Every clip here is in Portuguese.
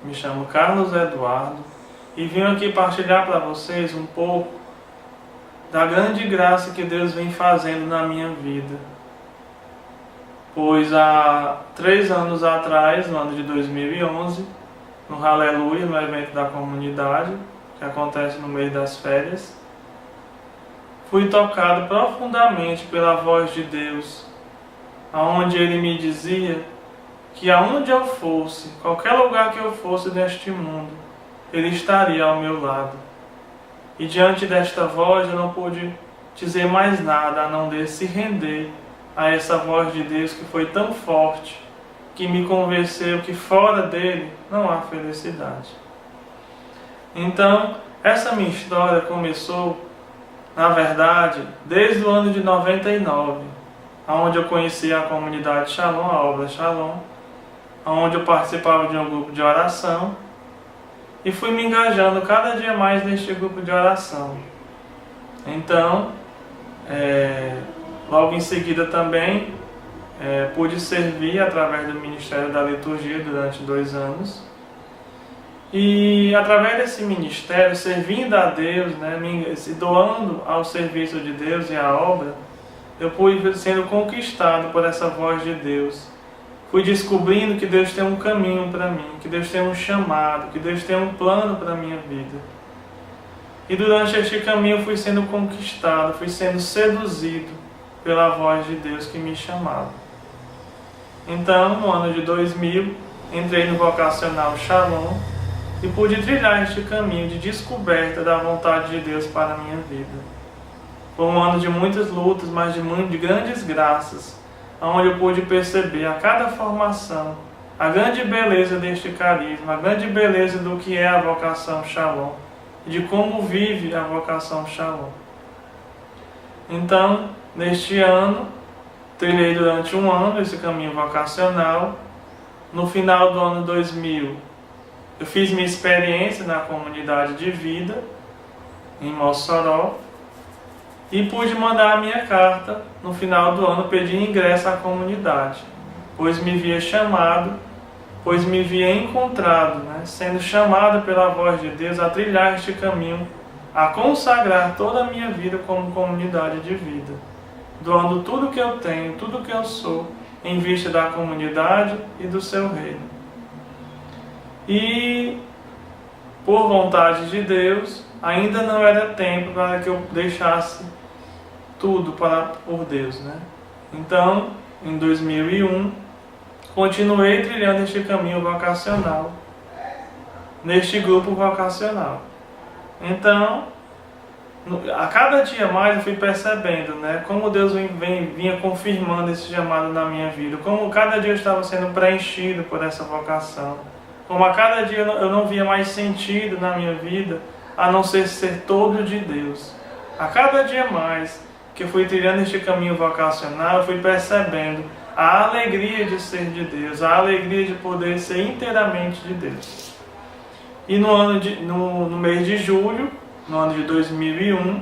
Me chamo Carlos Eduardo e vim aqui partilhar para vocês um pouco da grande graça que Deus vem fazendo na minha vida. Pois há 3 anos atrás, no ano de 2011, no Aleluia, no evento da comunidade, que acontece no meio das férias, fui tocado profundamente pela voz de Deus, aonde Ele me dizia que aonde eu fosse, qualquer lugar que eu fosse neste mundo, Ele estaria ao meu lado. E diante desta voz eu não pude dizer mais nada a não se render a essa voz de Deus que foi tão forte, que me convenceu que fora dele não há felicidade. Então, essa minha história começou, na verdade, desde o ano de 99, onde eu conheci a comunidade Shalom, a obra Shalom, onde eu participava de um grupo de oração e fui me engajando cada dia mais neste grupo de oração. Então, logo em seguida também pude servir através do Ministério da Liturgia durante 2 anos. E através desse ministério, servindo a Deus, se doando ao serviço de Deus e à obra, eu fui sendo conquistado por essa voz de Deus. Fui descobrindo que Deus tem um caminho para mim, que Deus tem um chamado, que Deus tem um plano para a minha vida. E durante este caminho fui sendo conquistado, fui sendo seduzido pela voz de Deus que me chamava. Então, no ano de 2000, entrei no vocacional Shalom e pude trilhar este caminho de descoberta da vontade de Deus para a minha vida. Foi um ano de muitas lutas, mas de grandes graças, onde eu pude perceber a cada formação a grande beleza deste carisma, a grande beleza do que é a vocação Shalom, e de como vive a vocação Shalom. Então, neste ano, trilhei durante 1 ano esse caminho vocacional. No final do ano 2000, eu fiz minha experiência na comunidade de vida, em Mossoró, e pude mandar a minha carta no final do ano, pedir ingresso à comunidade, pois me via chamado, pois me via encontrado, sendo chamado pela voz de Deus a trilhar este caminho, a consagrar toda a minha vida como comunidade de vida, doando tudo que eu tenho, tudo que eu sou, em vista da comunidade e do seu reino. E, por vontade de Deus, ainda não era tempo para que eu deixasse tudo por Deus, Então, em 2001, continuei trilhando este caminho vocacional, neste grupo vocacional. Então, a cada dia mais eu fui percebendo, como Deus vinha confirmando esse chamado na minha vida, como cada dia eu estava sendo preenchido por essa vocação, como a cada dia eu não via mais sentido na minha vida, a não ser todo de Deus. A cada dia mais que eu fui trilhando este caminho vocacional, eu fui percebendo a alegria de ser de Deus, a alegria de poder ser inteiramente de Deus. E no mês de julho, no ano de 2001,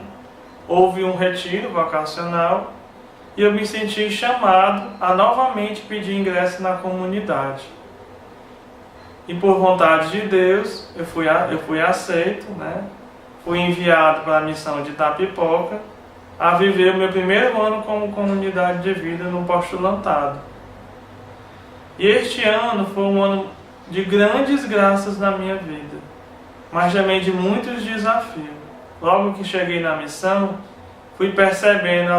houve um retiro vocacional e eu me senti chamado a novamente pedir ingresso na comunidade. E por vontade de Deus, eu fui aceito, fui enviado para a missão de Itapipoca, a viver o meu primeiro ano como comunidade de vida no postulantado. E este ano foi um ano de grandes graças na minha vida, mas também de muitos desafios. Logo que cheguei na missão, fui percebendo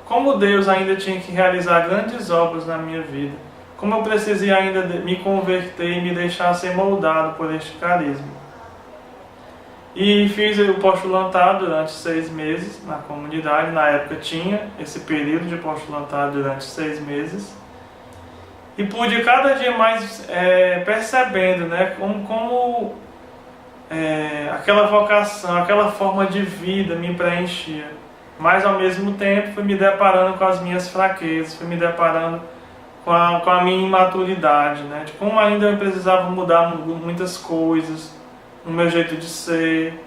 como Deus ainda tinha que realizar grandes obras na minha vida, como eu precisei ainda me converter e me deixar ser moldado por este carisma. E fiz o postulantado durante 6 meses na comunidade. Na época tinha esse período de postulantado durante 6 meses. E pude cada dia mais percebendo como aquela vocação, aquela forma de vida me preenchia. Mas ao mesmo tempo fui me deparando com as minhas fraquezas, fui me deparando com a minha imaturidade, de como ainda eu precisava mudar muitas coisas no meu jeito de ser,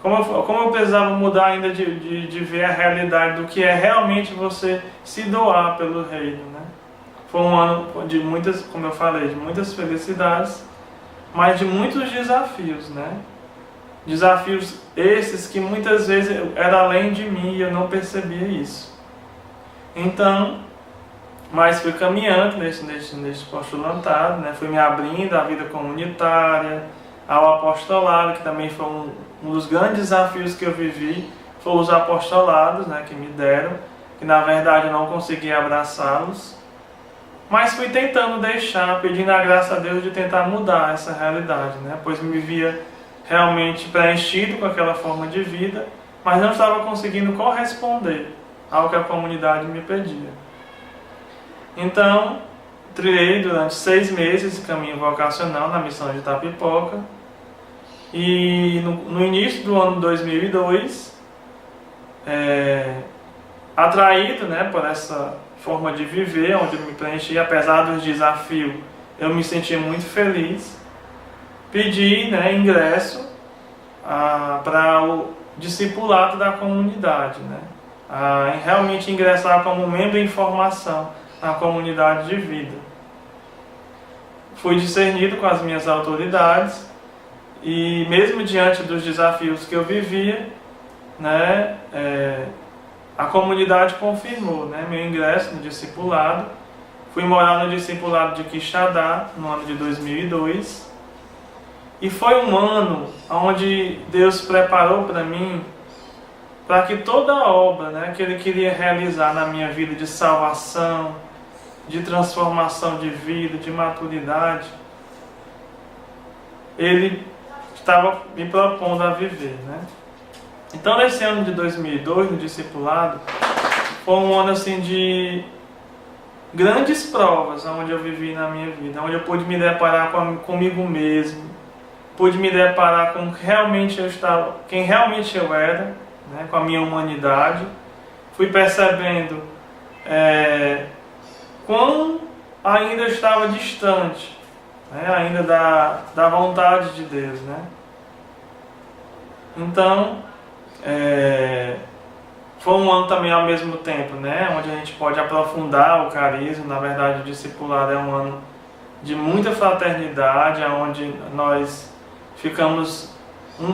como eu precisava mudar ainda de ver a realidade do que é realmente você se doar pelo reino, Foi um ano de muitas, como eu falei, de muitas felicidades, mas de muitos desafios, né? Desafios esses que muitas vezes era além de mim e eu não percebia isso. Então, mas fui caminhando nesse postulantado, né? Fui me abrindo à vida comunitária, ao apostolado, que também foi um dos grandes desafios que eu vivi, foram os apostolados, né, que me deram, que na verdade eu não consegui abraçá-los, mas fui tentando deixar, pedindo a graça a Deus de tentar mudar essa realidade, né? Pois me via realmente preenchido com aquela forma de vida, mas não estava conseguindo corresponder ao que a comunidade me pedia. Então, trilhei durante 6 meses esse caminho vocacional na missão de Itapipoca, e no início do ano 2002, atraído, né, por essa forma de viver, onde eu me preenchi, apesar dos desafios, eu me senti muito feliz. Pedi, né, ingresso para o discipulado da comunidade, né, em realmente ingressar como membro em formação na comunidade de vida. Fui discernido com as minhas autoridades e mesmo diante dos desafios que eu vivia, né, a comunidade confirmou, né, meu ingresso no discipulado. Fui morar no discipulado de Quixadá no ano de 2002 e foi um ano onde Deus preparou para mim para que toda a obra, né, que Ele queria realizar na minha vida de salvação, de transformação de vida, de maturidade, Ele estava me propondo a viver, né? Então, nesse ano de 2002, no discipulado, foi um ano assim de grandes provas onde eu vivi na minha vida, onde eu pude me deparar comigo mesmo, pude me deparar com realmente eu estava, quem realmente eu era, né, com a minha humanidade. Fui percebendo quão ainda eu estava distante, né, ainda da vontade de Deus, né? Então, foi um ano também ao mesmo tempo, né, onde a gente pode aprofundar o carisma. Na verdade, o discipulado é um ano de muita fraternidade, onde nós ficamos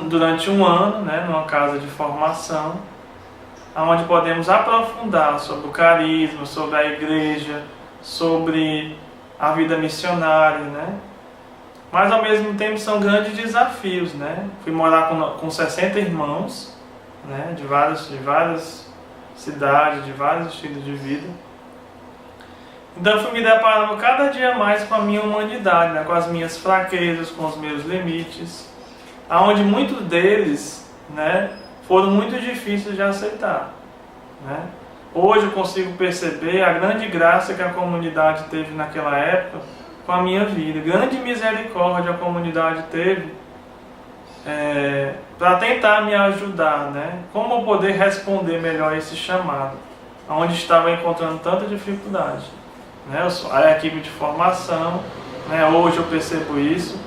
durante um ano, né, numa casa de formação, onde podemos aprofundar sobre o carisma, sobre a igreja, sobre a vida missionária, né? Mas ao mesmo tempo são grandes desafios, né? Fui morar com 60 irmãos, né, de várias cidades, de vários estilos de vida. Então eu fui me deparando cada dia mais com a minha humanidade, né, com as minhas fraquezas, com os meus limites, aonde muitos deles, né, foram muito difíceis de aceitar, né? Hoje eu consigo perceber a grande graça que a comunidade teve naquela época com a minha vida, grande misericórdia a comunidade teve para tentar me ajudar, né? Como eu poder responder melhor esse chamado, onde estava encontrando tanta dificuldade, né? A equipe de formação, né? Hoje eu percebo isso,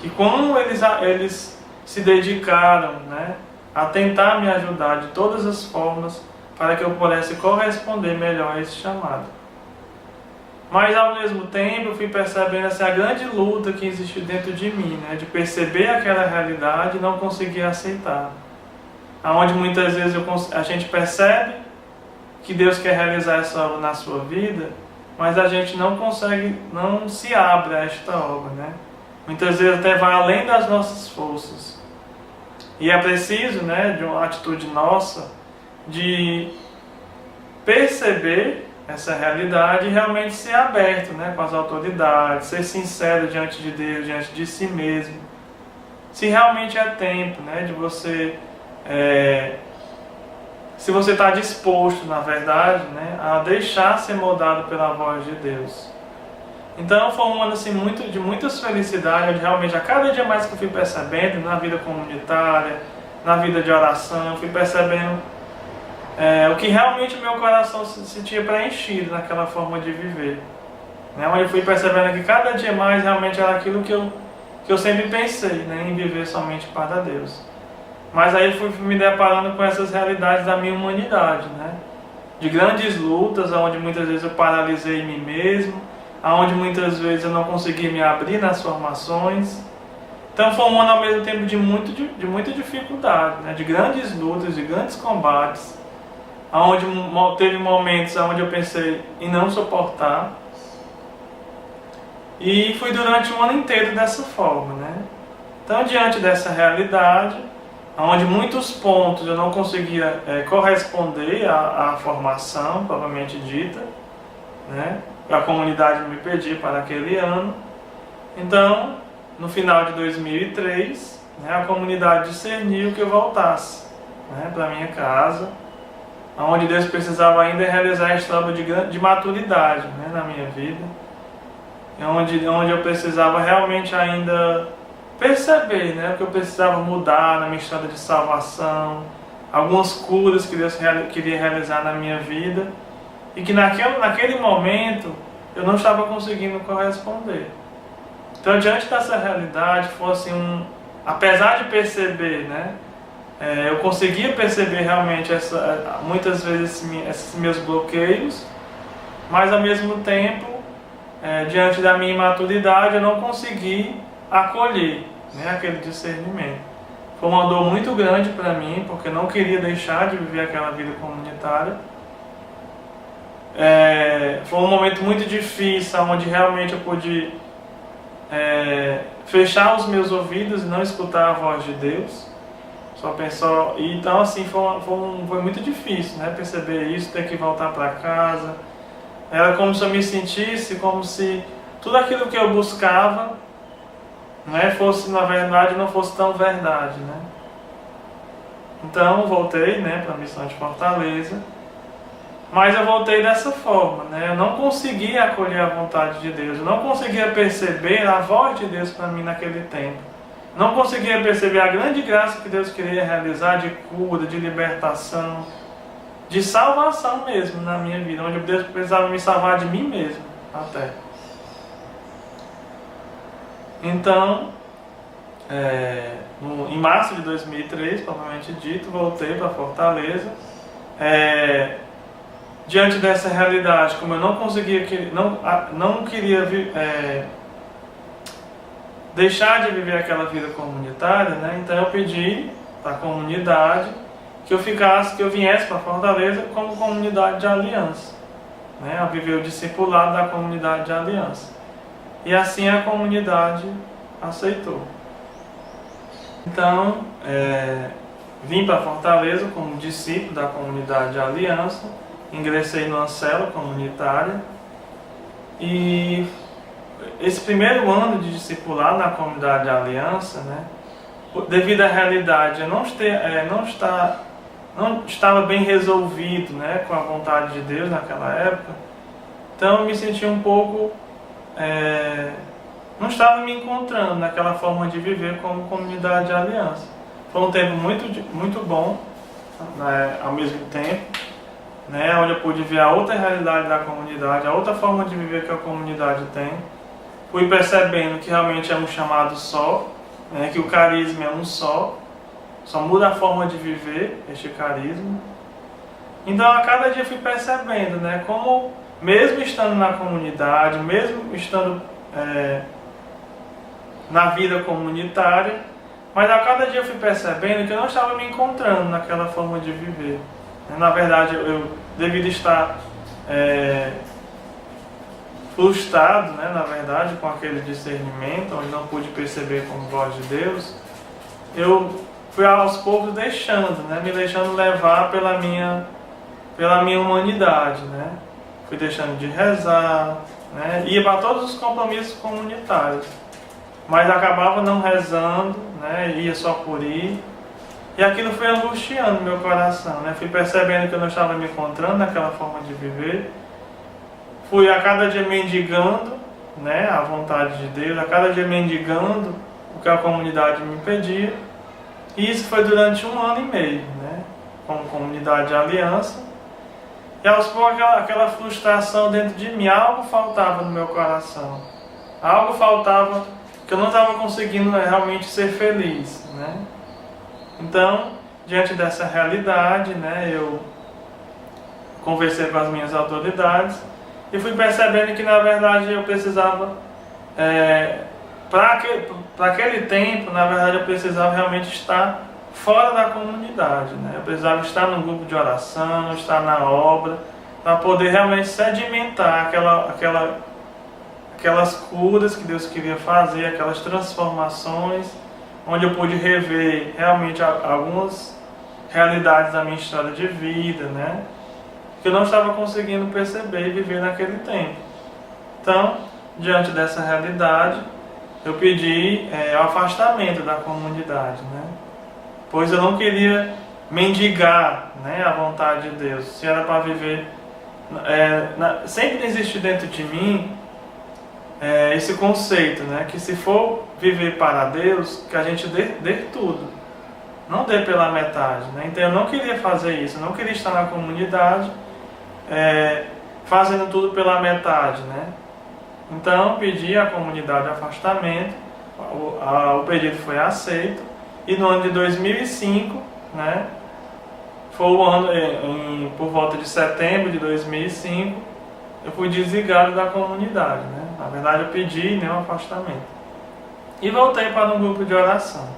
que como eles se dedicaram, né, a tentar me ajudar de todas as formas para que eu pudesse corresponder melhor a esse chamado. Mas ao mesmo tempo eu fui percebendo essa grande luta que existe dentro de mim, né, de perceber aquela realidade e não conseguir aceitar. Onde muitas vezes a gente percebe que Deus quer realizar essa obra na sua vida, mas a gente não consegue, não se abre a esta obra, né? Muitas vezes até vai além das nossas forças. E é preciso, né, de uma atitude nossa de perceber essa realidade e realmente ser aberto, né, com as autoridades, ser sincero diante de Deus, diante de si mesmo. Se realmente é tempo, né, de você, se você está disposto, na verdade, né, a deixar ser moldado pela voz de Deus. Então foi um ano assim, de muitas felicidades, onde realmente a cada dia mais que eu fui percebendo, na vida comunitária, na vida de oração, eu fui percebendo o que realmente o meu coração se sentia preenchido naquela forma de viver, né? Onde eu fui percebendo que cada dia mais realmente era aquilo que eu sempre pensei, né, em viver somente para Deus. Mas aí fui me deparando com essas realidades da minha humanidade, né? De grandes lutas, onde muitas vezes eu paralisei em mim mesmo, onde muitas vezes eu não consegui me abrir nas formações, Então foi um ano ao mesmo tempo de muita dificuldade, né? De grandes lutas, de grandes combates, onde teve momentos onde eu pensei em não suportar. E fui durante um ano inteiro dessa forma, né? Então, diante dessa realidade, onde muitos pontos eu não conseguia corresponder à formação propriamente dita, né? A comunidade me pedia para aquele ano. Então, no final de 2003, né, a comunidade discerniu que eu voltasse, né, para minha casa, onde Deus precisava ainda realizar esta obra de maturidade, né, na minha vida, onde eu precisava realmente ainda perceber, né, que eu precisava mudar na minha história de salvação, algumas curas que Deus queria realizar na minha vida, e que naquele momento eu não estava conseguindo corresponder. Então, diante dessa realidade, foi assim apesar de perceber, né, eu conseguia perceber realmente muitas vezes esses meus bloqueios, mas ao mesmo tempo, diante da minha imaturidade, eu não consegui acolher, né, aquele discernimento. Foi uma dor muito grande para mim, porque eu não queria deixar de viver aquela vida comunitária. Foi um momento muito difícil, onde realmente eu pude fechar os meus ouvidos e não escutar a voz de Deus. Só pensou, então assim foi muito difícil, né, perceber isso, ter que voltar para casa. Era como se eu me sentisse como se tudo aquilo que eu buscava, né, fosse, na verdade, não fosse tão verdade, né? Então voltei, né, para a missão de Fortaleza. Mas eu voltei dessa forma, né? Eu não conseguia acolher a vontade de Deus, eu não conseguia perceber a voz de Deus para mim naquele tempo. Não conseguia perceber a grande graça que Deus queria realizar de cura, de libertação, de salvação mesmo na minha vida, onde Deus precisava me salvar de mim mesmo, até. Então, em março de 2003, propriamente dito, voltei para Fortaleza. Diante dessa realidade, como eu não conseguia, não queria deixar de viver aquela vida comunitária, né? Então eu pedi para a comunidade que eu viesse para Fortaleza como comunidade de aliança, né? A viver o discipulado da comunidade de aliança. E assim a comunidade aceitou. Então, vim para Fortaleza como discípulo da comunidade de aliança. Ingressei numa célula comunitária e esse primeiro ano de discipulado na comunidade de aliança, né, devido à realidade, eu não estava bem resolvido, né, com a vontade de Deus naquela época, então eu me senti um pouco, não estava me encontrando naquela forma de viver como comunidade de aliança. Foi um tempo muito bom, né, ao mesmo tempo, né, onde eu pude ver a outra realidade da comunidade, a outra forma de viver que a comunidade tem. Fui percebendo que realmente é um chamado só, né, que o carisma é um só muda a forma de viver este carisma. Então a cada dia fui percebendo, né, como mesmo estando na comunidade, mesmo estando na vida comunitária, mas a cada dia fui percebendo que eu não estava me encontrando naquela forma de viver. Na verdade, eu devido estar frustrado, né, na verdade, com aquele discernimento, onde não pude perceber como voz de Deus, eu fui aos poucos deixando, né, me deixando levar pela minha humanidade, né? Fui deixando de rezar, né, ia para todos os compromissos comunitários, mas acabava não rezando, né, ia só por ir. E aquilo foi angustiando meu coração, né? Fui percebendo que eu não estava me encontrando naquela forma de viver. Fui a cada dia mendigando, né, a vontade de Deus, a cada dia mendigando o que a comunidade me pedia. E isso foi durante 1 ano e meio, né, como comunidade de aliança. E aos poucos aquela frustração dentro de mim, algo faltava no meu coração. Algo faltava que eu não estava conseguindo realmente ser feliz, né? Então, diante dessa realidade, né, eu conversei com as minhas autoridades e fui percebendo que, na verdade, eu precisava para aquele tempo, na verdade, eu precisava realmente estar fora da comunidade, né? Eu precisava estar num grupo de oração, estar na obra, para poder realmente sedimentar aquelas curas que Deus queria fazer, aquelas transformações, onde eu pude rever realmente algumas realidades da minha história de vida, né? Que eu não estava conseguindo perceber e viver naquele tempo. Então, diante dessa realidade, eu pedi o afastamento da comunidade, né? Pois eu não queria mendigar, né, a vontade de Deus. Se era para viver, sempre existe dentro de mim esse conceito, né, que se for viver para Deus, que a gente dê tudo, não dê pela metade, né? Então eu não queria fazer isso, eu não queria estar na comunidade fazendo tudo pela metade, né? Então pedi à comunidade afastamento, o pedido foi aceito, e no ano de 2005, né, foi o ano, por volta de setembro de 2005, eu fui desligado da comunidade, né? Na verdade eu pedi um afastamento. E voltei para um grupo de oração.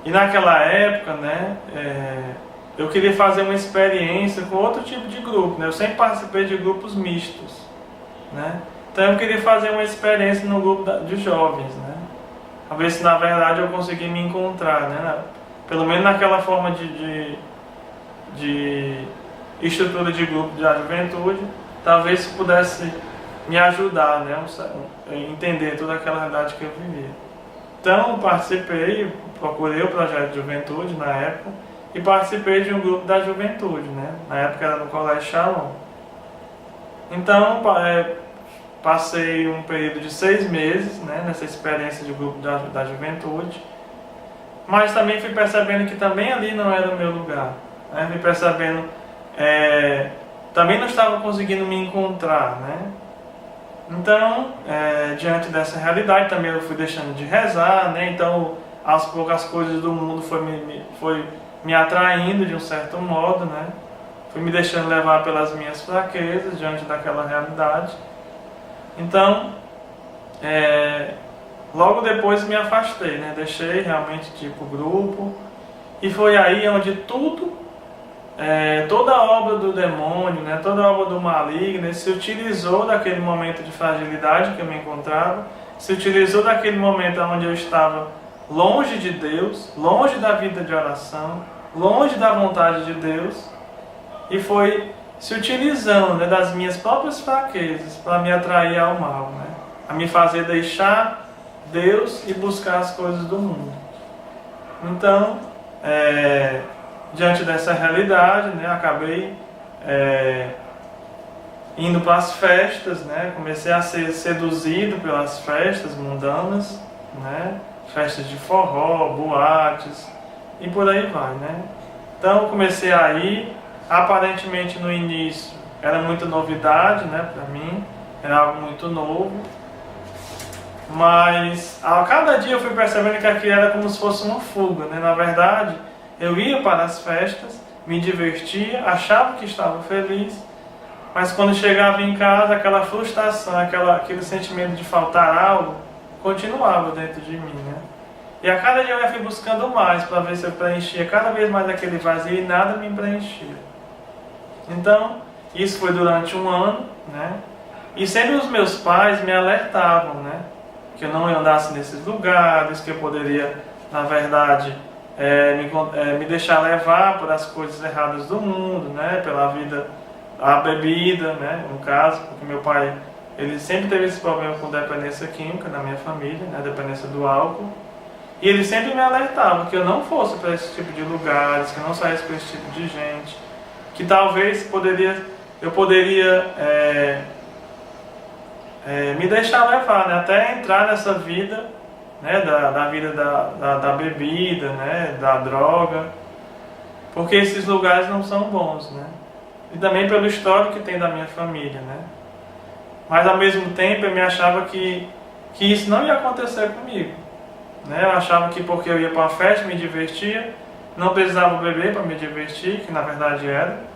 E naquela época, né, eu queria fazer uma experiência com outro tipo de grupo, né? Eu sempre participei de grupos mistos, né? Então eu queria fazer uma experiência no grupo de jovens, né? A ver se na verdade eu consegui me encontrar, né? Pelo menos naquela forma de estrutura de grupo da juventude, talvez se pudesse me ajudar, né? Entender toda aquela realidade que eu vivia. Então participei, procurei o projeto de juventude na época e participei de um grupo da juventude, né? Na época era no Colégio Shalom. Então passei um período de 6 meses, né, nessa experiência de grupo da juventude, mas também fui percebendo que também ali não era o meu lugar, né? Fui percebendo, também não estava conseguindo me encontrar, né? Então, diante dessa realidade, também eu fui deixando de rezar, né? Então, aos poucos as coisas do mundo foi me atraindo de um certo modo, né? Fui me deixando levar pelas minhas fraquezas diante daquela realidade. Então, logo depois me afastei, né? Deixei realmente o grupo, e foi aí onde toda a obra do demônio, né? Toda a obra do maligno se utilizou daquele momento de fragilidade que eu me encontrava, se utilizou daquele momento onde eu estava longe de Deus, longe da vida de oração, longe da vontade de Deus, e foi se utilizando, né, das minhas próprias fraquezas para me atrair ao mal, né? A me fazer deixar Deus e buscar as coisas do mundo. Então, diante dessa realidade, né, acabei indo para as festas, né? Comecei a ser seduzido pelas festas mundanas, né? Festas de forró, boates e por aí vai, né? Então comecei a ir. Aparentemente no início era muita novidade, né, para mim, era algo muito novo, mas a cada dia eu fui percebendo que aquilo era como se fosse uma fuga, né? Na verdade, eu ia para as festas, me divertia, achava que estava feliz, mas quando chegava em casa, aquela frustração, aquele sentimento de faltar algo, continuava dentro de mim, né? E a cada dia eu fui buscando mais para ver se eu preenchia cada vez mais aquele vazio, e nada me preenchia. Então, isso foi durante um ano, né? E sempre os meus pais me alertavam, né? Que eu não andasse nesses lugares, que eu poderia, na verdade, me deixar levar por as coisas erradas do mundo, né? Pela vida, a bebida, né? No caso, porque meu pai, ele sempre teve esse problema com dependência química na minha família, né? Dependência do álcool. E ele sempre me alertava que eu não fosse para esse tipo de lugares, que eu não saísse para esse tipo de gente, que talvez eu poderia me deixar levar, né? Até entrar nessa vida, né? da vida da bebida, né? Da droga, porque esses lugares não são bons, né? E também pelo histórico que tem da minha família, né? Mas ao mesmo tempo eu me achava que isso não ia acontecer comigo, né? Eu achava que porque eu ia para uma festa, me divertia, não precisava beber para me divertir, que na verdade era.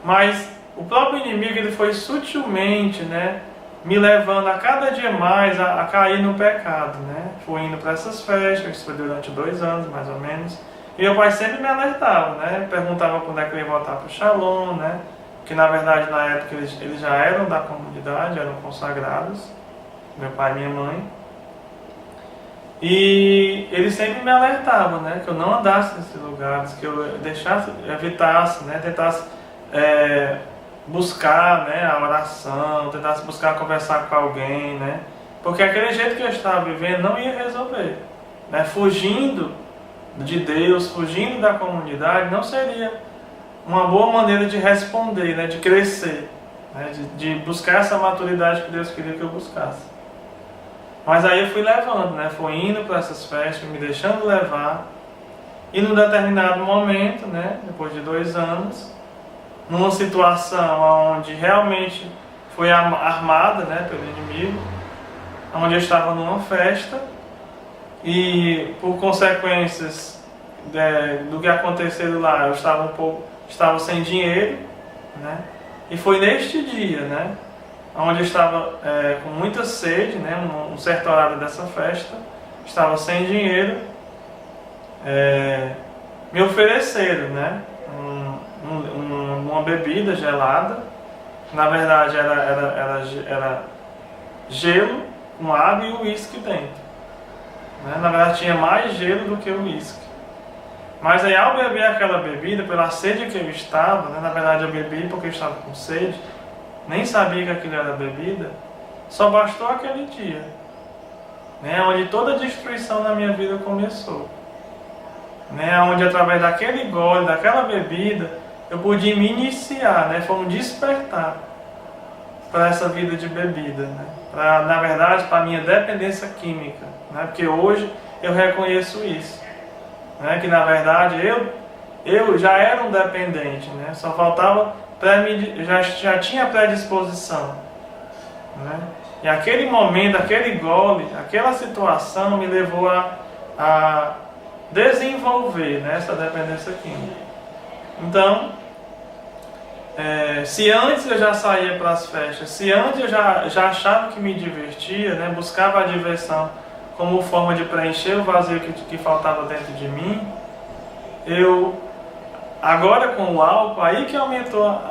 Mas o próprio inimigo, ele foi sutilmente, né, me levando a cada dia mais a cair no pecado, né? Fui indo para essas festas, isso foi durante 2 anos mais ou menos, e meu pai sempre me alertava, né? Perguntava quando é que eu ia voltar para o Shalom, né? Que na verdade na época eles já eram da comunidade, eram consagrados, meu pai e minha mãe. E ele sempre me alertava, né? Que eu não andasse nesses lugares, que eu evitasse, né? Tentasse buscar, né, a oração, tentasse buscar conversar com alguém, né? Porque aquele jeito que eu estava vivendo não ia resolver, né? Fugindo de Deus, fugindo da comunidade, não seria uma boa maneira de responder, né? De crescer, né? De buscar essa maturidade que Deus queria que eu buscasse. Mas aí eu fui levando, né? Fui indo para essas festas, me deixando levar, e num determinado momento, né? Depois de 2 anos, numa situação onde realmente foi armada, né, pelo inimigo, onde eu estava numa festa e por consequências do que aconteceu lá, eu estava sem dinheiro, né, e foi neste dia, né, onde eu estava com muita sede, né, um certo horário dessa festa, estava sem dinheiro, me ofereceram, né, uma bebida gelada. Na verdade era gelo com água e uísque dentro, né? Na verdade tinha mais gelo do que uísque. Mas aí ao beber aquela bebida, pela sede que eu estava, né? Na verdade eu bebi porque eu estava com sede, nem sabia que aquilo era bebida, só bastou aquele dia, né? Onde toda a destruição na minha vida começou, né? Onde através daquele gole, daquela bebida, eu pude me iniciar, né? Foi um despertar para essa vida de bebida, né? Na verdade, para a minha dependência química, né? Porque hoje eu reconheço isso, né? Que na verdade eu já era um dependente, né? Só faltava, já tinha predisposição, né? E aquele momento, aquele gole, aquela situação me levou a desenvolver, né, essa dependência química. Então, se antes eu já saía para as festas, se antes eu já achava que me divertia, né, buscava a diversão como forma de preencher o vazio que faltava dentro de mim, agora com o álcool, aí que aumentou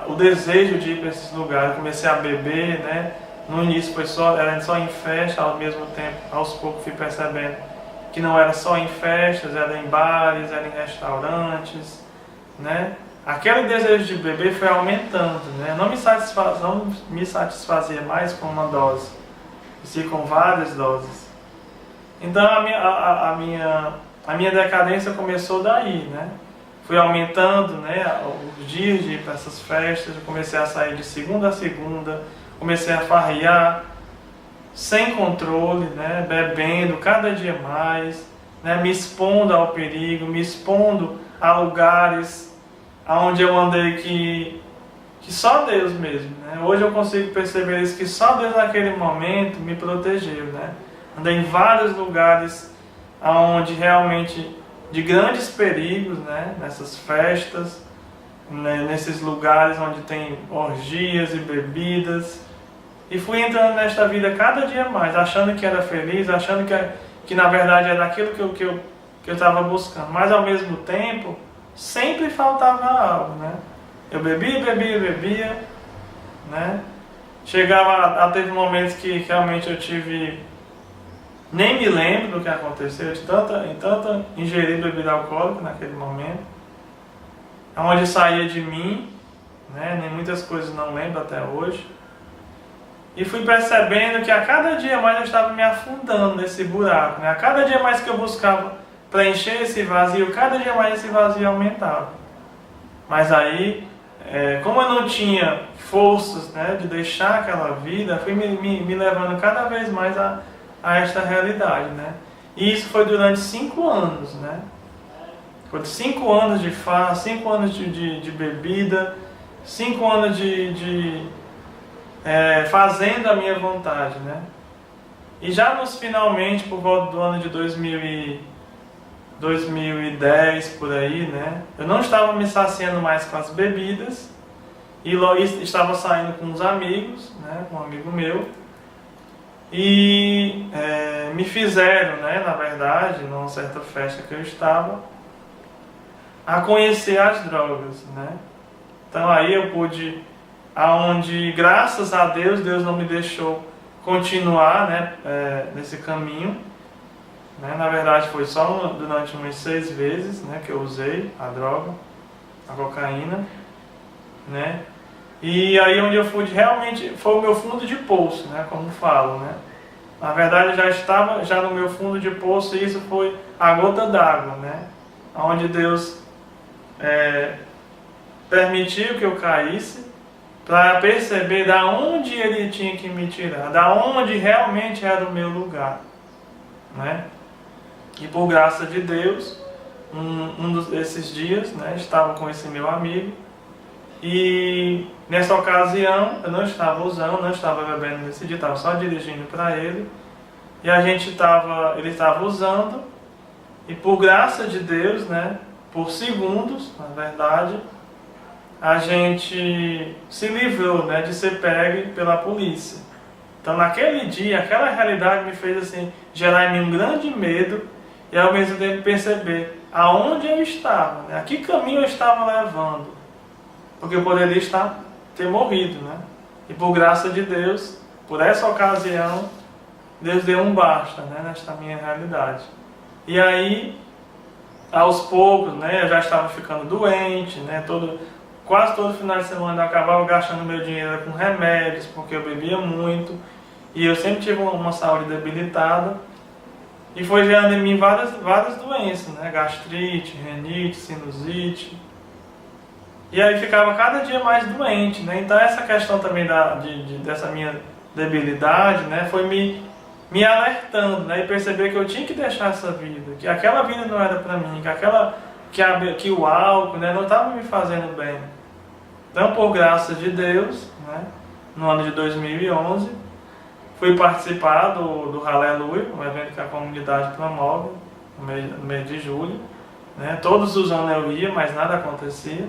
o desejo de ir para esses lugares. Eu comecei a beber, né, no início era só em festa, ao mesmo tempo, aos poucos fui percebendo que não era só em festas, era em bares, era em restaurantes, né? Aquele desejo de beber foi aumentando, né? Não me satisfazia mais com uma dose, e sim com várias doses. Então a minha decadência começou daí, né? Fui aumentando, né, os dias de ir para essas festas, eu comecei a sair de segunda a segunda, comecei a farrear, sem controle, né, bebendo cada dia mais, né, me expondo ao perigo, me expondo a lugares onde eu andei que só Deus mesmo, né? Hoje eu consigo perceber isso, que só Deus naquele momento me protegeu, né? Andei em vários lugares onde realmente de grandes perigos, né? Nessas festas, né? Nesses lugares onde tem orgias e bebidas. E fui entrando nesta vida cada dia mais, achando que era feliz, achando que na verdade era aquilo que eu estava buscando. Mas ao mesmo tempo, sempre faltava algo, né? Eu bebia, né? Teve momentos que realmente eu nem me lembro do que aconteceu, de tanta ingerir bebida alcoólica naquele momento. Onde saía de mim, né? Nem muitas coisas não lembro até hoje. E fui percebendo que a cada dia mais eu estava me afundando nesse buraco, né? A cada dia mais que eu buscava preencher esse vazio, cada dia mais esse vazio aumentava. Mas aí, como eu não tinha forças, né, de deixar aquela vida, fui me levando cada vez mais a esta realidade, né? E isso foi durante 5 anos, né? Foi 5 anos de farra, 5 anos de bebida, 5 anos fazendo a minha vontade, né? E já finalmente, por volta do ano de 2010, por aí, né? Eu não estava me saciando mais com as bebidas e logo estava saindo com uns amigos, né, com um amigo meu, e me fizeram, né, na verdade, numa certa festa que eu estava, a conhecer as drogas, né. Então aí eu pude, aonde graças a Deus, Deus não me deixou continuar, né, nesse caminho, né. Na verdade foi só durante umas 6 vezes, né, que eu usei a droga, a cocaína, né. E aí onde eu fui realmente foi o meu fundo de poço, né, como falo, né. Na verdade eu já estava já no meu fundo de poço e isso foi a gota d'água, né, onde Deus permitiu que eu caísse para perceber da onde Ele tinha que me tirar, da onde realmente era o meu lugar, né. E por graça de Deus, desses dias, né, estava com esse meu amigo. E nessa ocasião eu não estava usando, não estava bebendo nesse dia, estava só dirigindo para ele. E ele estava usando, e por graça de Deus, né, por segundos, na verdade, a gente se livrou, né, de ser pego pela polícia. Então naquele dia, aquela realidade me fez assim, gerar em mim um grande medo e ao mesmo tempo perceber aonde eu estava, né, a que caminho eu estava levando. Porque eu poderia ter morrido, né? E por graça de Deus, por essa ocasião, Deus deu um basta, né, nesta minha realidade. E aí, aos poucos, né, eu já estava ficando doente, né, quase todo final de semana eu acabava gastando meu dinheiro com remédios, porque eu bebia muito, e eu sempre tive uma saúde debilitada, e foi gerando em mim várias doenças, né, gastrite, renite, sinusite. E aí ficava cada dia mais doente, né? Então essa questão também dessa minha debilidade, né, foi me alertando, né, e perceber que eu tinha que deixar essa vida, que aquela vida não era para mim, que o álcool, né, não estava me fazendo bem. Então, por graça de Deus, né, no ano de 2011, fui participar do Aleluia, um evento que a comunidade promove no mês de julho, né? Todos os anos eu ia, mas nada acontecia.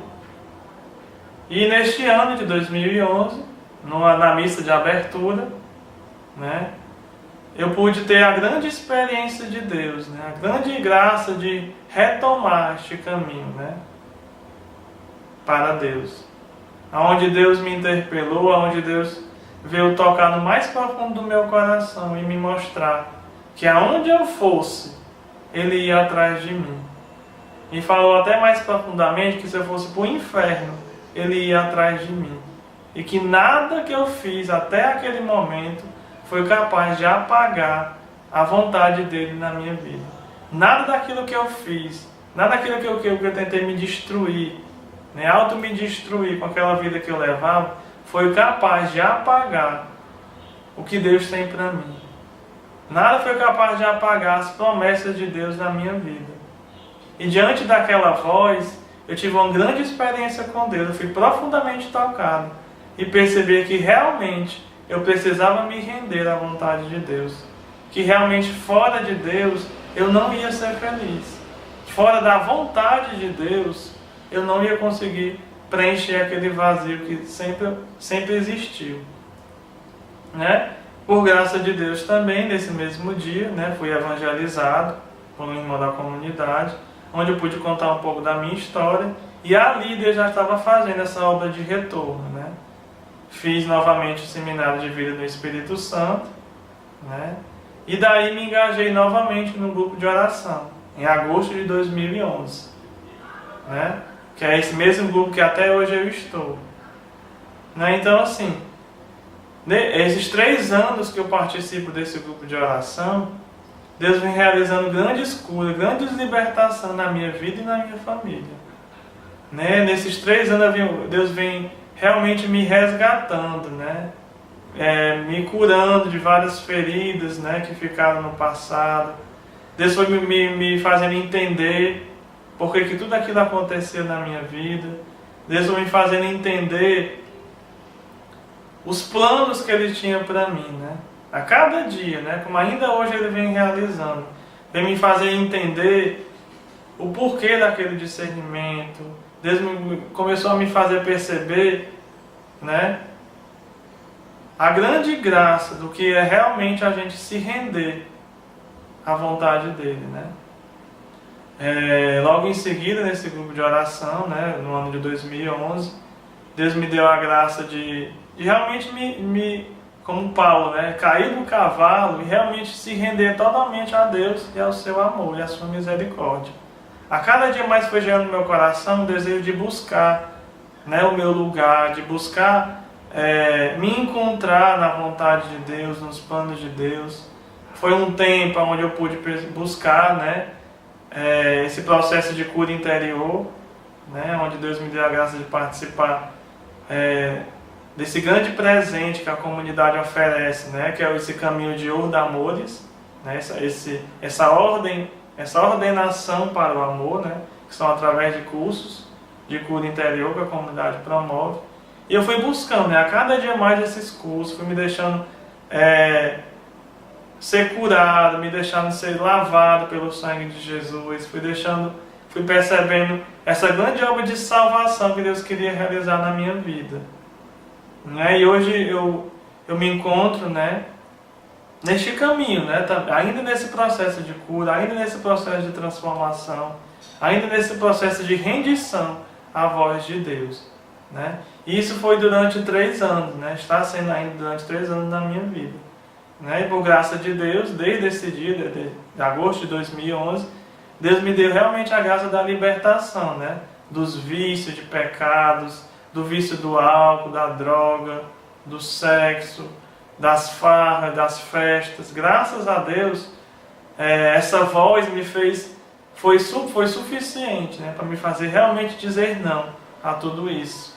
E neste ano de 2011, na missa de abertura, né, eu pude ter a grande experiência de Deus, né, a grande graça de retomar este caminho, né, para Deus. Onde Deus me interpelou, onde Deus veio tocar no mais profundo do meu coração e me mostrar que aonde eu fosse, Ele ia atrás de mim. E falou até mais profundamente que se eu fosse para o inferno, Ele ia atrás de mim. E que nada que eu fiz até aquele momento foi capaz de apagar a vontade dele na minha vida. Nada daquilo que eu fiz, nada daquilo que eu tentei me destruir, né, me destruir com aquela vida que eu levava, foi capaz de apagar o que Deus tem para mim. Nada foi capaz de apagar as promessas de Deus na minha vida. E diante daquela voz, eu tive uma grande experiência com Deus, eu fui profundamente tocado e percebi que realmente eu precisava me render à vontade de Deus, que realmente fora de Deus eu não ia ser feliz, fora da vontade de Deus eu não ia conseguir preencher aquele vazio que sempre existiu, né? Por graça de Deus também, nesse mesmo dia, né, fui evangelizado por um irmão da comunidade, onde eu pude contar um pouco da minha história, e ali Deus já estava fazendo essa obra de retorno, né? Fiz novamente o seminário de vida no Espírito Santo, né? E daí me engajei novamente no grupo de oração, em agosto de 2011, né? Que é esse mesmo grupo que até hoje eu estou, né? Então assim, esses 3 anos que eu participo desse grupo de oração, Deus vem realizando grandes curas, grandes libertações na minha vida e na minha família, né? Nesses 3 anos Deus vem realmente me resgatando, né? Me curando de várias feridas, né, que ficaram no passado. Deus foi me fazendo entender por que tudo aquilo aconteceu na minha vida. Deus foi me fazendo entender os planos que Ele tinha para mim, né? A cada dia, né, como ainda hoje Ele vem realizando. Vem me fazer entender o porquê daquele discernimento. Deus começou a me fazer perceber né, a grande graça do que é realmente a gente se render à vontade dele, né? Logo em seguida, nesse grupo de oração, né, no ano de 2011, Deus me deu a graça de realmente como Paulo, né, cair do cavalo e realmente se render totalmente a Deus e ao seu amor e à sua misericórdia. A cada dia mais foi gerando no meu coração o desejo de buscar, né, o meu lugar, de buscar me encontrar na vontade de Deus, nos planos de Deus. Foi um tempo onde eu pude buscar, né, esse processo de cura interior, né, onde Deus me deu a graça de participar desse grande presente que a comunidade oferece, né, que é esse caminho de Ordamores, né, essa ordenação para o amor, né, que são através de cursos de cura interior que a comunidade promove. E eu fui buscando, né, a cada dia mais esses cursos, fui me deixando ser curado, me deixando ser lavado pelo sangue de Jesus, fui percebendo essa grande obra de salvação que Deus queria realizar na minha vida, né? E hoje eu me encontro, né, neste caminho, né, ainda nesse processo de cura, ainda nesse processo de transformação, ainda nesse processo de rendição à voz de Deus, né? E isso foi durante 3 anos, né? Está sendo ainda durante 3 anos na minha vida, né? E por graça de Deus, desde esse dia, de agosto de 2011, Deus me deu realmente a graça da libertação, né, dos vícios, de pecados, do vício do álcool, da droga, do sexo, das farras, das festas. Graças a Deus, essa voz foi suficiente, né, para me fazer realmente dizer não a tudo isso,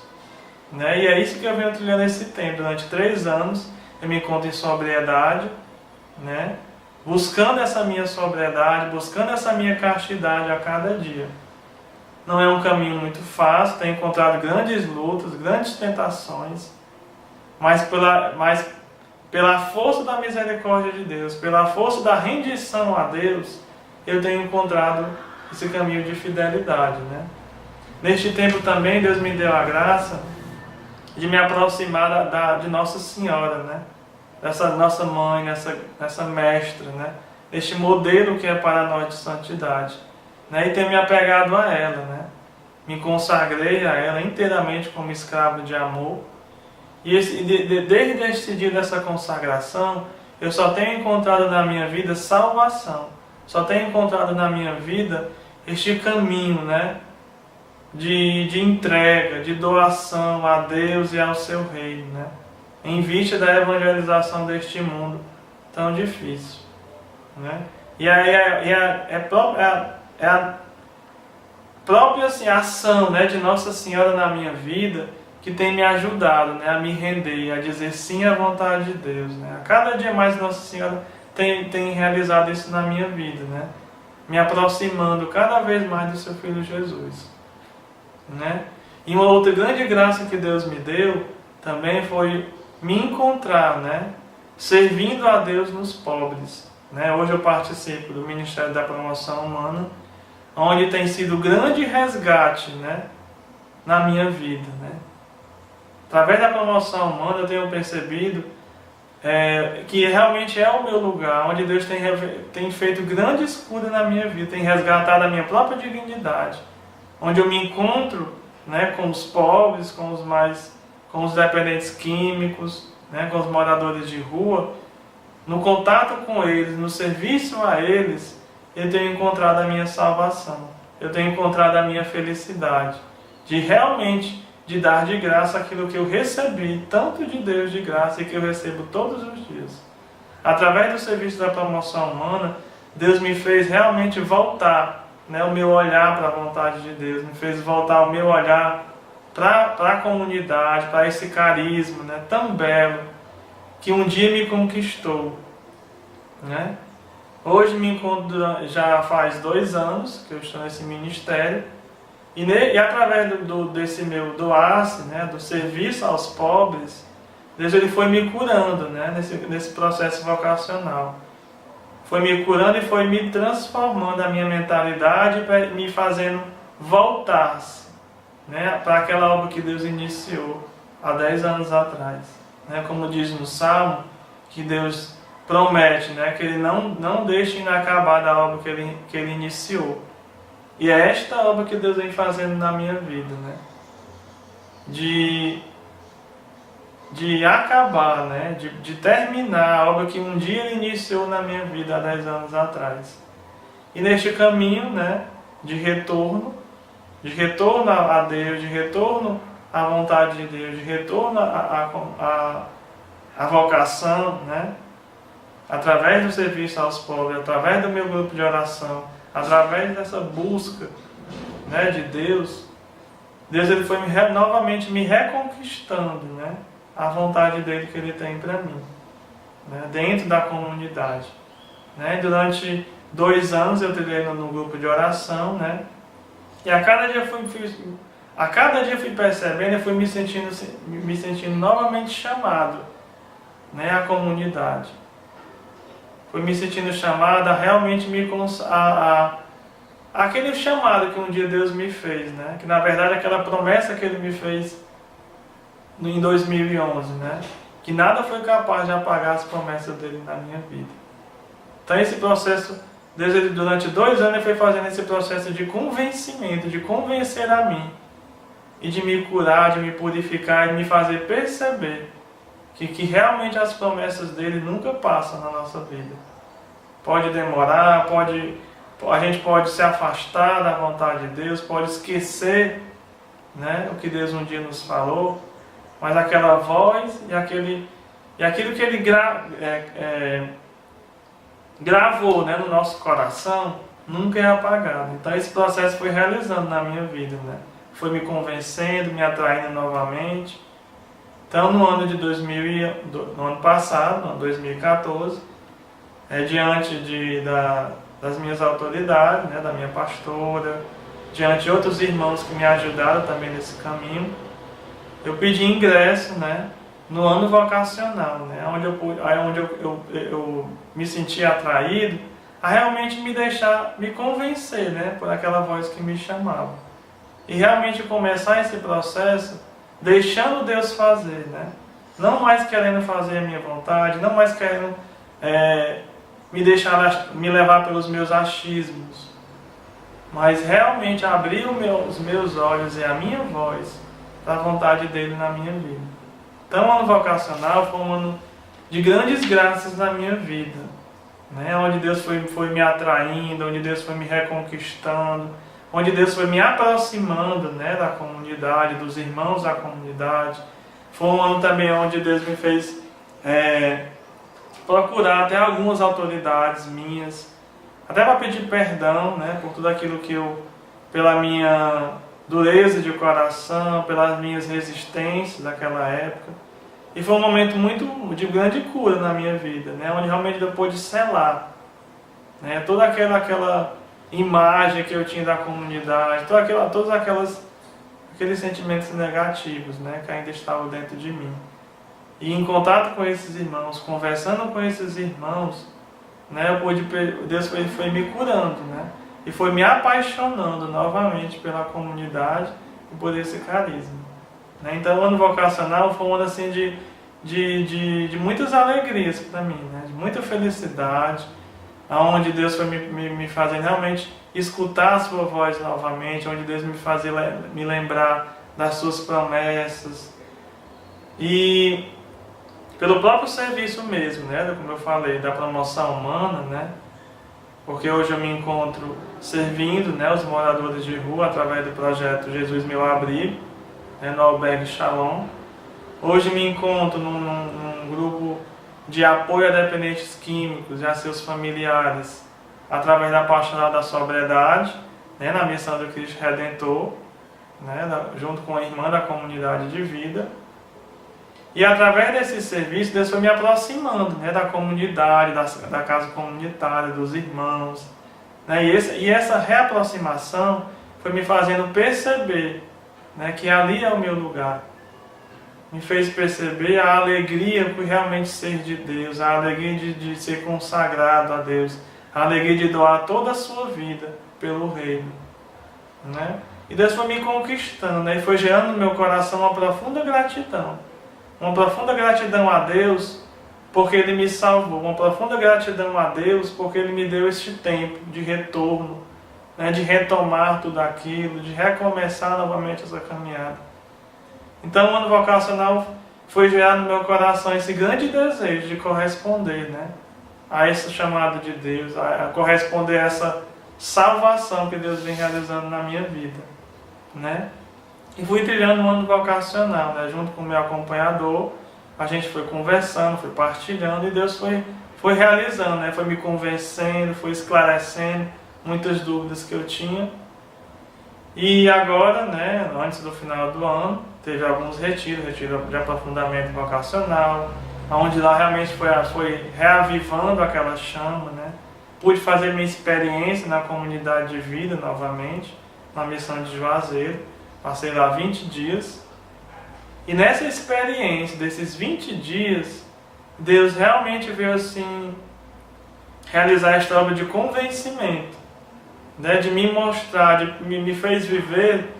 né? E é isso que eu venho trilhando esse tempo. Durante 3 anos eu me encontro em sobriedade, né, buscando essa minha sobriedade, buscando essa minha castidade a cada dia. Não é um caminho muito fácil, tenho encontrado grandes lutas, grandes tentações, mas pela força da misericórdia de Deus, pela força da rendição a Deus, eu tenho encontrado esse caminho de fidelidade, né? Neste tempo também Deus me deu a graça de me aproximar de Nossa Senhora, né? Dessa nossa mãe, essa mestra, né? Este modelo que é para nós de santidade, né? E ter me apegado a ela, né? Me consagrei a ela inteiramente como escravo de amor. E desde esse dia dessa consagração, eu só tenho encontrado na minha vida salvação. Só tenho encontrado na minha vida este caminho, né, de entrega, de doação a Deus e ao seu reino, né, em vista da evangelização deste mundo tão difícil, né? E aí a própria assim, ação, né, de Nossa Senhora na minha vida que tem me ajudado, né, a me render, a dizer sim à vontade de Deus, né? A cada dia mais Nossa Senhora tem realizado isso na minha vida, né? Me aproximando cada vez mais do seu Filho Jesus, né? E uma outra grande graça que Deus me deu também foi me encontrar, né, servindo a Deus nos pobres, né? Hoje eu participo do Ministério da Promoção Humana, onde tem sido grande resgate, né, na minha vida, né? Através da promoção humana eu tenho percebido que realmente é o meu lugar, onde Deus tem feito grandes curas na minha vida, tem resgatado a minha própria dignidade, onde eu me encontro, né, com os pobres, com os dependentes químicos, né, com os moradores de rua. No contato com eles, no serviço a eles, eu tenho encontrado a minha salvação, eu tenho encontrado a minha felicidade, de realmente dar de graça aquilo que eu recebi, tanto de Deus de graça, e que eu recebo todos os dias. Através do serviço da promoção humana, Deus me fez realmente voltar, né, o meu olhar para a vontade de Deus, me fez voltar o meu olhar para a comunidade, para esse carisma, né, tão belo, que um dia me conquistou, né? Hoje me encontro, já faz 2 anos que eu estou nesse ministério, e através desse meu doar-se, né, do serviço aos pobres, Deus ele foi me curando, né, nesse processo vocacional. Foi me curando e foi me transformando a minha mentalidade, me fazendo voltar, né, para aquela obra que Deus iniciou há 10 anos atrás. Né? Como diz no Salmo, que Deus promete, né, que Ele não deixa inacabada a obra que ele iniciou. E é esta obra que Deus vem fazendo na minha vida, né? De acabar, né? De terminar a obra que um dia Ele iniciou na minha vida há 10 anos atrás. E neste caminho, né, de retorno a Deus, de retorno à vontade de Deus, de retorno à vocação, né, através do serviço aos pobres, através do meu grupo de oração, através dessa busca, né, de Deus, Ele foi novamente me reconquistando, né, a vontade dele que Ele tem para mim, né, dentro da comunidade. Né. Durante 2 anos eu treinei no grupo de oração, né, e a cada dia fui percebendo, eu fui me sentindo novamente chamado, né, à comunidade. Fui me sentindo chamado a realmente aquele chamado que um dia Deus me fez, né? Que na verdade aquela promessa que Ele me fez em 2011, né? Que nada foi capaz de apagar as promessas dele na minha vida. Então esse processo, Deus durante 2 anos Ele foi fazendo esse processo de convencimento, de convencer a mim e de me curar, de me purificar e me fazer perceber que realmente as promessas dele nunca passam na nossa vida. Pode demorar, a gente pode se afastar da vontade de Deus, pode esquecer, né, o que Deus um dia nos falou, mas aquela voz e aquilo que Ele gravou, né, no nosso coração nunca é apagado. Então esse processo foi realizando na minha vida, né? Foi me convencendo, me atraindo novamente. Então no ano passado, no 2014, diante das minhas autoridades, né, da minha pastora, diante de outros irmãos que me ajudaram também nesse caminho, eu pedi ingresso, né, no ano vocacional, né, onde eu me senti atraído a realmente me convencer, né, por aquela voz que me chamava. E realmente começar esse processo deixando Deus fazer, né? Não mais querendo fazer a minha vontade, não mais querendo me levar pelos meus achismos, mas realmente abrir os meus olhos e a minha voz para a vontade dele na minha vida. Então o ano vocacional foi um ano de grandes graças na minha vida, né? Onde Deus foi me atraindo, onde Deus foi me reconquistando, onde Deus foi me aproximando, né, da comunidade, dos irmãos da comunidade. Foi um ano também onde Deus me fez procurar até algumas autoridades minhas, até para pedir perdão, né, por tudo aquilo pela minha dureza de coração, pelas minhas resistências daquela época. E foi um momento muito de grande cura na minha vida, né, onde realmente eu pude selar, né, toda aquela imagem que eu tinha da comunidade, todos aqueles sentimentos negativos, né, que ainda estavam dentro de mim. E em contato com esses irmãos, conversando com esses irmãos, né, Deus foi me curando, né, e foi me apaixonando novamente pela comunidade e por esse carisma. Né. Então o ano vocacional foi um ano assim, de muitas alegrias para mim, né, de muita felicidade, onde Deus foi me fazer realmente escutar a sua voz novamente, onde Deus me lembrar das suas promessas. E pelo próprio serviço mesmo, né, como eu falei, da promoção humana, né, porque hoje eu me encontro servindo, né, os moradores de rua através do projeto Jesus Meu Abrigo, né, no Albergue Shalom. Hoje me encontro num grupo de apoio a dependentes químicos e a seus familiares, através da Pastoral da Sobriedade, né, na Missão do Cristo Redentor, né, junto com a irmã da comunidade de vida. E através desse serviço, Deus foi me aproximando, né, da comunidade, da casa comunitária, dos irmãos. Né, e essa reaproximação foi me fazendo perceber, né, que ali é o meu lugar. Me fez perceber a alegria por realmente ser de Deus, a alegria de ser consagrado a Deus, a alegria de doar toda a sua vida pelo reino, né? E Deus foi me conquistando, né? E foi gerando no meu coração uma profunda gratidão. Uma profunda gratidão a Deus porque Ele me salvou. Uma profunda gratidão a Deus porque Ele me deu este tempo de retorno, né? De retomar tudo aquilo, de recomeçar novamente essa caminhada. Então o ano vocacional foi gerar no meu coração esse grande desejo de corresponder, né? A esse chamado de Deus, a corresponder a essa salvação que Deus vem realizando na minha vida, né? E fui trilhando um ano vocacional, né? Junto com o meu acompanhador, a gente foi conversando, foi partilhando e Deus foi realizando, né? Foi me convencendo, foi esclarecendo muitas dúvidas que eu tinha. E agora, né, antes do final do ano, teve alguns retiro de aprofundamento vocacional, onde lá realmente foi reavivando aquela chama, né? Pude fazer minha experiência na comunidade de vida novamente, na missão de Juazeiro. Passei lá 20 dias. E nessa experiência, desses 20 dias, Deus realmente veio assim, realizar esta obra de convencimento, né? De me mostrar, me fez viver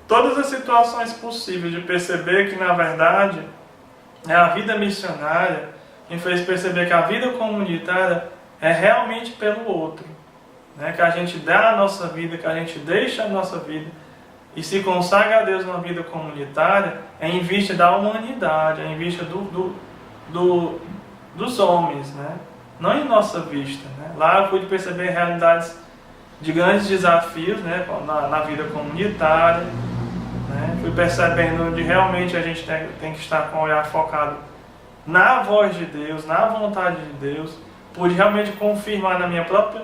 todas as situações possíveis, de perceber que na verdade a vida missionária me fez perceber que a vida comunitária é realmente pelo outro, né? Que a gente dá a nossa vida, que a gente deixa a nossa vida e se consagra a Deus na vida comunitária é em vista da humanidade, é em vista dos homens, né? Não em nossa vista, né? Lá eu pude perceber realidades de grandes desafios, né? na vida comunitária, né? Fui percebendo de realmente a gente tem que estar com o olhar focado na voz de Deus, na vontade de Deus. Pude realmente confirmar na minha própria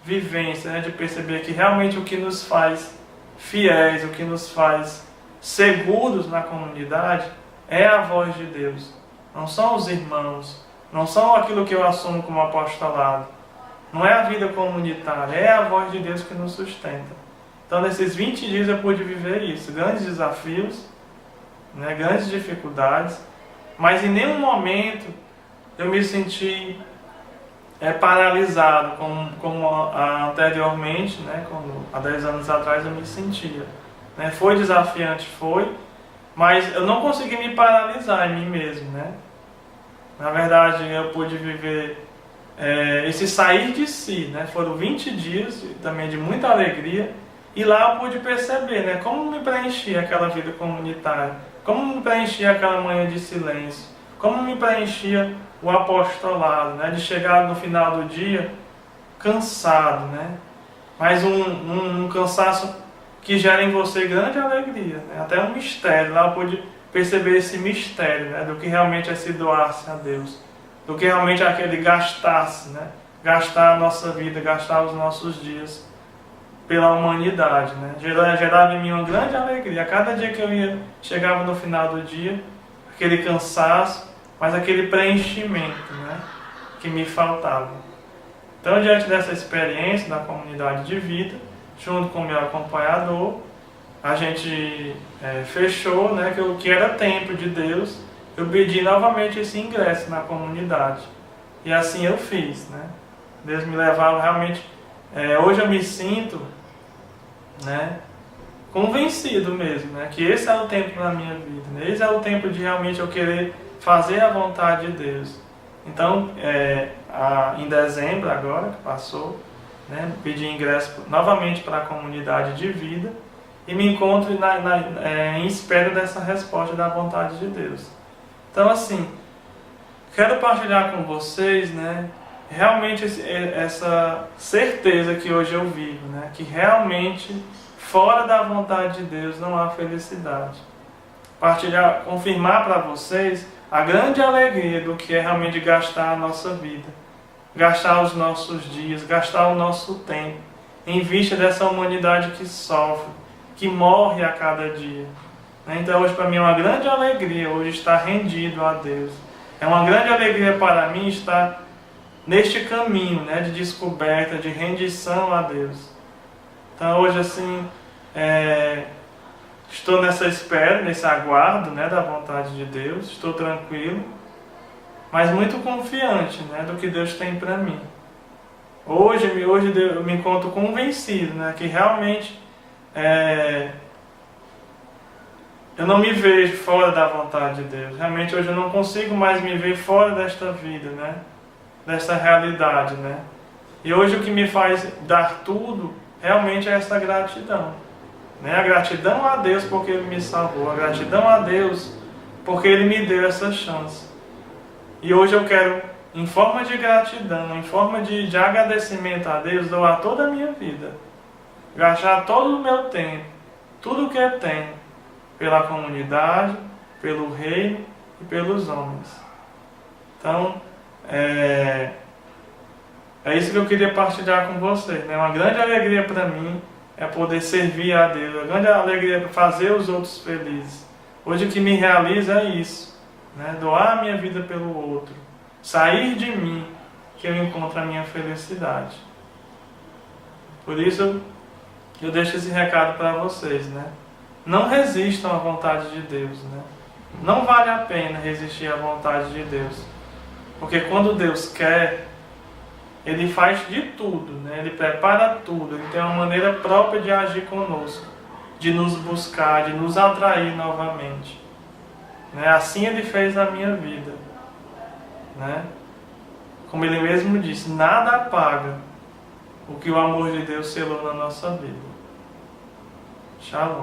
vivência, né? De perceber que realmente o que nos faz fiéis, o que nos faz seguros na comunidade é a voz de Deus. Não são os irmãos, não são aquilo que eu assumo como apostolado. Não é a vida comunitária, é a voz de Deus que nos sustenta. Então, nesses 20 dias eu pude viver isso. Grandes desafios, né, grandes dificuldades, mas em nenhum momento eu me senti paralisado, como anteriormente, né, como há 10 anos atrás eu me sentia. Né? Foi desafiante, foi, mas eu não consegui me paralisar em mim mesmo. Né? Na verdade, eu pude viver esse sair de si. Né? Foram 20 dias também de muita alegria, e lá eu pude perceber, né, como me preenchia aquela vida comunitária, como me preenchia aquela manhã de silêncio, como me preenchia o apostolado, né? De chegar no final do dia cansado, né? Mas um cansaço que gera em você grande alegria, né? Até um mistério. Lá eu pude perceber esse mistério, né? Do que realmente é se doar-se a Deus, do que realmente é aquele gastar-se, né? Gastar a nossa vida, gastar os nossos dias pela humanidade, né? Gerava em mim uma grande alegria. A cada dia que eu chegava no final do dia, aquele cansaço, mas aquele preenchimento, né, que me faltava. Então, diante dessa experiência da comunidade de vida, junto com o meu acompanhador, a gente fechou, né, que era tempo de Deus, eu pedi novamente esse ingresso na comunidade. E assim eu fiz. Né? Deus me levava realmente... hoje eu me sinto, né, convencido mesmo, né, que esse é o tempo na minha vida. Né? Esse é o tempo de realmente eu querer fazer a vontade de Deus. Então, em dezembro agora, que passou, né, pedi ingresso novamente para a comunidade de vida e me encontro em espera dessa resposta da vontade de Deus. Então, assim, quero partilhar com vocês, né, realmente essa certeza que hoje eu vivo, né, que realmente fora da vontade de Deus não há felicidade. Partilhar, confirmar para vocês a grande alegria do que é realmente gastar a nossa vida, gastar os nossos dias, gastar o nosso tempo, em vista dessa humanidade que sofre, que morre a cada dia. Então hoje para mim é uma grande alegria hoje estar rendido a Deus. É uma grande alegria para mim estar neste caminho, né, de descoberta, de rendição a Deus. Então hoje assim, estou nessa espera, nesse aguardo, né, da vontade de Deus, estou tranquilo, mas muito confiante, né, do que Deus tem para mim. Hoje eu me encontro convencido, né, que realmente eu não me vejo fora da vontade de Deus. Realmente hoje eu não consigo mais me ver fora desta vida, né? Desta realidade, né? E hoje o que me faz dar tudo realmente é essa gratidão, né? A gratidão a Deus porque Ele me salvou, a gratidão a Deus porque Ele me deu essa chance. E hoje eu quero, em forma de gratidão, em forma de agradecimento a Deus, doar toda a minha vida, gastar todo o meu tempo, tudo o que eu tenho, pela comunidade, pelo reino e pelos homens. Então, é isso que eu queria partilhar com vocês, né? Uma grande alegria para mim é poder servir a Deus, uma grande alegria é fazer os outros felizes. Hoje o que me realiza é isso, né? Doar a minha vida pelo outro, sair de mim que eu encontro a minha felicidade. Por isso eu deixo esse recado para vocês, né? Não resistam à vontade de Deus, né? Não vale a pena resistir à vontade de Deus, porque quando Deus quer, Ele faz de tudo, né? Ele prepara tudo, Ele tem uma maneira própria de agir conosco, de nos buscar, de nos atrair novamente, né? Assim Ele fez na minha vida, né? Como Ele mesmo disse, nada apaga o que o amor de Deus selou na nossa vida. Shalom.